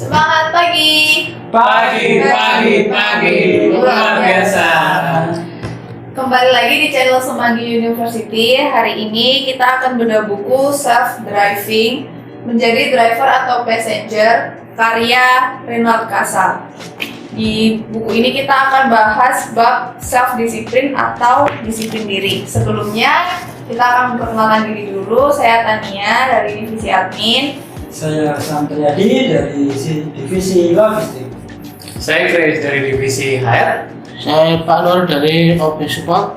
Semangat pagi. Pagi, luar biasa. Kembali lagi di channel Semanggi University. Hari ini kita akan bedah buku Self Driving Menjadi Driver atau Passenger karya Reinhard Kassel. Di buku ini kita akan bahas bab self disiplin atau disiplin diri. Sebelumnya kita akan memperkenalkan diri dulu. Saya Tania dari divisi admin. Saya Santriadi dari divisi logistik. Saya Grace dari divisi HR. Saya Pak Nur dari Office Support.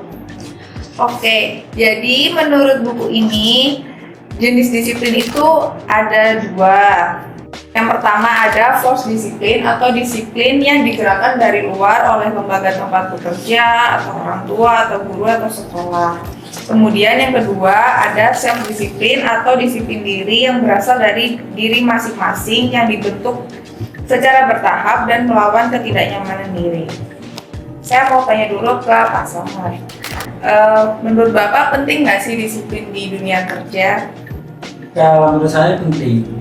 Oke, jadi menurut buku ini jenis disiplin itu ada dua. Yang pertama ada force disiplin atau disiplin yang digerakkan dari luar oleh lembaga tempat bekerja atau orang tua atau guru atau sekolah. Kemudian yang kedua ada self disiplin atau disiplin diri yang berasal dari diri masing-masing yang dibentuk secara bertahap dan melawan ketidaknyamanan diri. Saya mau tanya dulu ke Pak Samad. Menurut Bapak penting nggak sih disiplin di dunia kerja? Kalau menurut saya penting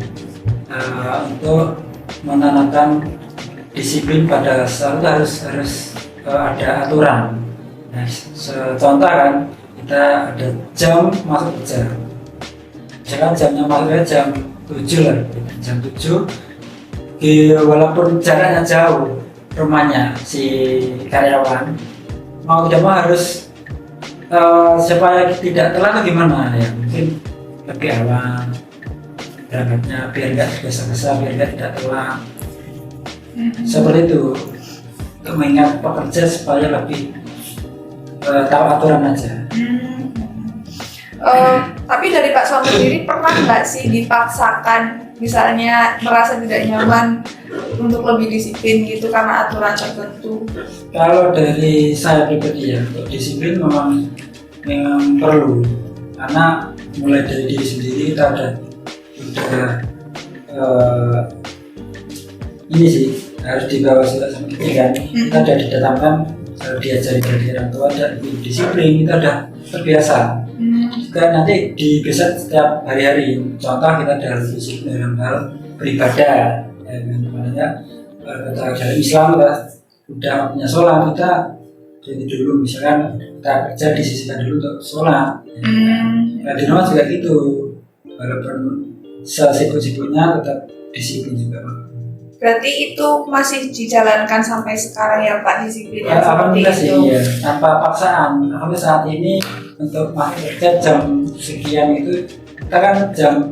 untuk menanamkan disiplin pada sesuatu harus ada aturan. Nah, contoh kan kita ada jam masuk kerja. Misalkan jamnya masuknya jam 7 lah, jam 7. Walaupun jaraknya jauh rumahnya si karyawan, mau tidak mau harus supaya tidak telat atau gimana ya, mungkin lebih awal berangkatnya biar nggak tergesa-gesa, biar nggak tidak telat. Seperti itu, untuk mengingat pekerja supaya lebih tahu aturan aja. Tapi dari Pak Samad sendiri pernah nggak sih dipaksakan, misalnya merasa tidak nyaman untuk lebih disiplin gitu karena aturan tertentu? Kalau dari saya pribadi ya, untuk disiplin memang perlu, karena mulai dari diri sendiri kita udah ini sih harus dibawa sudah sama kita kan. Kita udah didatangkan, diajari dari orang tua dan disiplin, kita udah terbiasa. Juga nanti dibiasakan setiap hari-hari. Contoh kita harus disiplin dalam hal beribadah. Ya, namanya dalam Islam kita udah punya sholat, kita jadi dulu misalkan kita kerja disisihkan dulu untuk sholat. Nah, di rumah juga gitu, walaupun sesibuk-sibuknya tetap disiplin juga. Berarti itu masih dijalankan sampai sekarang ya Pak, disiplin Ya, alhamdulillah sih, itu? ya, tanpa paksaan. Alhamdulillah saat ini untuk masuk kerja jam sekian itu kita kan jam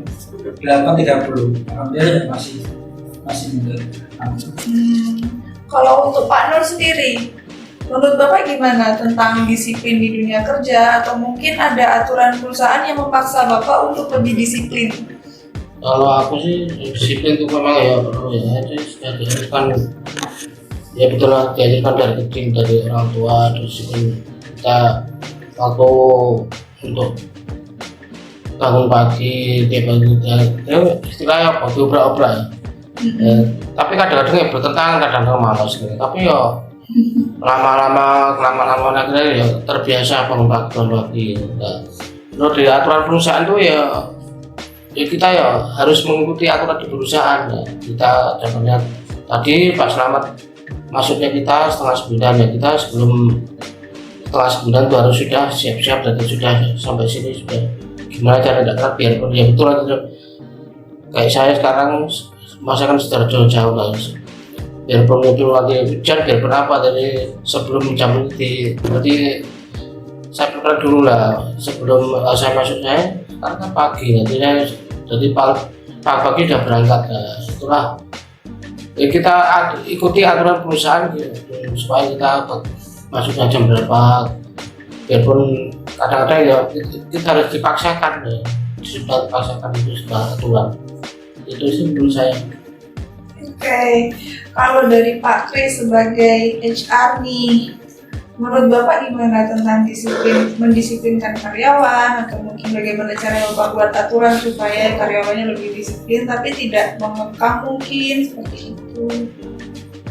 8.30. Alhamdulillah masih muda. Kalau untuk Pak Nur sendiri, menurut Bapak gimana tentang disiplin di dunia kerja, atau mungkin ada aturan perusahaan yang memaksa Bapak untuk lebih disiplin? Kalau aku sih disiplin itu memang ya perlu ya, itu sudah diajarkan ya, betul lah, diajarkan dari kecil dari orang tua. Disiplin kita waktu untuk bangun pagi tiap pagi ya, istilahnya bagi obrak-obrak ya. Tapi kadang-kadang ya bertentangan, kadang-kadang malas gitu. Tapi ya lama-lama akhirnya ya terbiasa bangun pagi. Nah, di aturan perusahaan tuh ya kita ya harus mengikuti aturan di perusahaan ya. Kita contohnya tadi Pak Slamet masuknya kita 8:30 ya, kita sebelum 8:30 tuh harus sudah siap-siap dan sudah sampai sini sudah gimana cara tidak biar ya betul aja. Kayak saya sekarang masa kan sudah jauh-jauh guys, biarpun itu lagi hujan biarpun apa, dari sebelum jam itu berarti saya prepare dulu lah sebelum saya masuk. Saya karena pagi nanti saya jadi pagi udah berangkat. Nah, itulah ya, kita ikuti aturan perusahaan gitu, supaya kita masuknya jam berapa, biarpun kadang-kadang ya kita harus dipaksakan ya, sudah dipaksakan itu sudah aturan. Itu sih menurut saya. Oke, kalau dari Pak Kris sebagai HR nih, menurut Bapak gimana tentang mendisiplinkan karyawan, atau mungkin bagaimana cara Bapak buat aturan supaya karyawannya lebih disiplin tapi tidak mengekang mungkin seperti itu?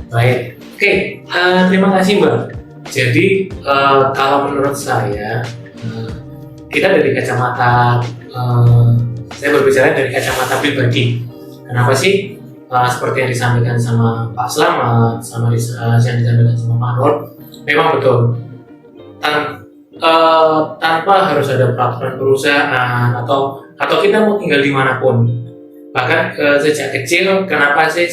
Baik, oke, terima kasih Mbak. Jadi kalau menurut saya, kita dari kacamata saya berbicara dari kacamata pribadi. Kenapa sih seperti yang disampaikan sama Pak Slamet, sama yang disampaikan sama Pak Nur, memang betul. Tanpa harus ada peraturan perusahaan atau kita mau tinggal dimanapun. Bahkan sejak kecil, kenapa sih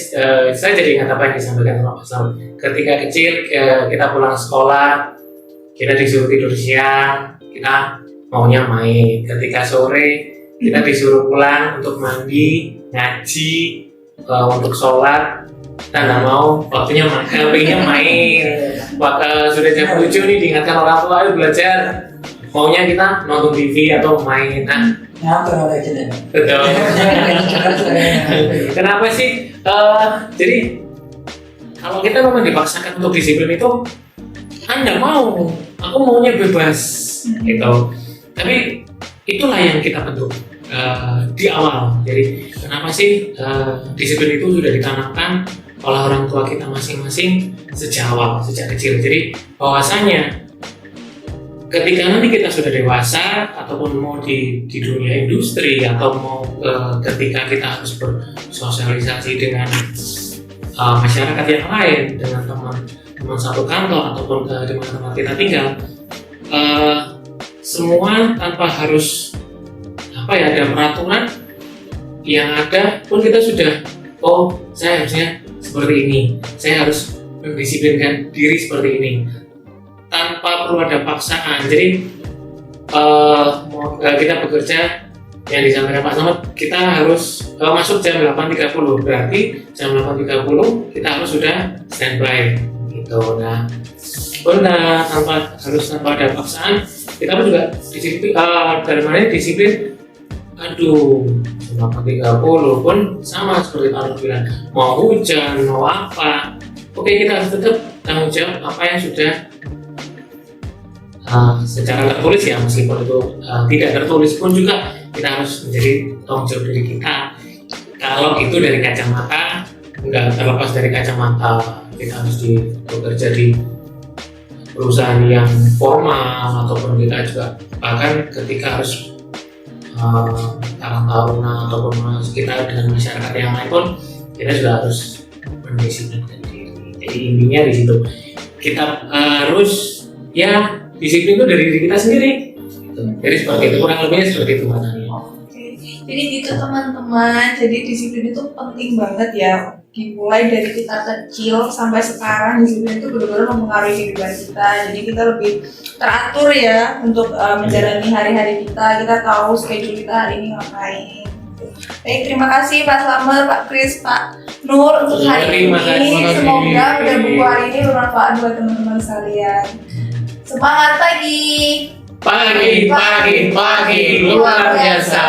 saya jadi ingat apa yang disampaikan sama Pak Slamet. Ketika kecil kita pulang sekolah, kita disuruh tidur siang, kita maunya main. Ketika sore kita disuruh pulang untuk mandi, ngaji, untuk sholat. Kita nggak mau, waktunya pengennya main. Waktu sudah jam 7 nih diingatkan orang tua, ayo belajar. Maunya kita nonton TV atau main. Nah, Ngatur oleh kita. betul. Kenapa sih? Jadi kalau kita memang dipaksakan untuk disiplin itu, Anda mau, aku maunya bebas, gitu. Tapi itulah yang kita bentuk di awal. Jadi kenapa sih disiplin itu sudah ditanamkan oleh orang tua kita masing-masing sejak awal, sejak kecil. Jadi bahwasanya ketika nanti kita sudah dewasa ataupun mau di dunia industri atau mau ketika kita harus bersosialisasi dengan masyarakat yang lain, dengan teman satu kantor ataupun di mana tempat kita tinggal, semua tanpa harus ada peraturan yang ada pun kita sudah, saya harusnya seperti ini, saya harus mendisiplinkan diri seperti ini tanpa perlu ada paksaan. Jadi kita bekerja yang disampaikan Pak Slamet, kita harus masuk jam 8.30, berarti jam 8.30 kita harus sudah standby gitu. Nah, tanpa ada paksaan, kita pun juga disiplin. Dari mana disiplin? Jam 8.30 pun sama seperti Pak Nur bilang, mau hujan, mau apa, oke, kita harus tetap tanggung jawab apa yang sudah secara tertulis ya, meskipun itu tidak tertulis pun juga kita harus menjadi tanggung jawab diri kita. Kalau itu dari kacamata, nggak terlepas dari kacamata kita harus bekerja di perusahaan yang formal ataupun kita juga bahkan ketika harus Karang Taruna ataupun kita dengan masyarakat yang lain pun kita juga harus mendisiplinkan diri. Jadi intinya di situ kita harus disiplin itu dari diri kita sendiri. Jadi seperti itu, kurang lebihnya seperti itu Mbak Tania. Oke, jadi gitu teman-teman. Jadi disiplin itu penting banget ya. Dimulai dari kita kecil sampai sekarang, disiplin itu benar-benar mempengaruhi kehidupan kita. Jadi kita lebih teratur ya untuk menjalani hari-hari kita. Kita tahu schedule kita hari ini ngapain. Baik, terima kasih Pak Slamet, Pak Kris, Pak Nur untuk hari ini. Semoga beda buku hari ini bermanfaat buat teman-teman sekalian. Semangat pagi. Pagi luar biasa.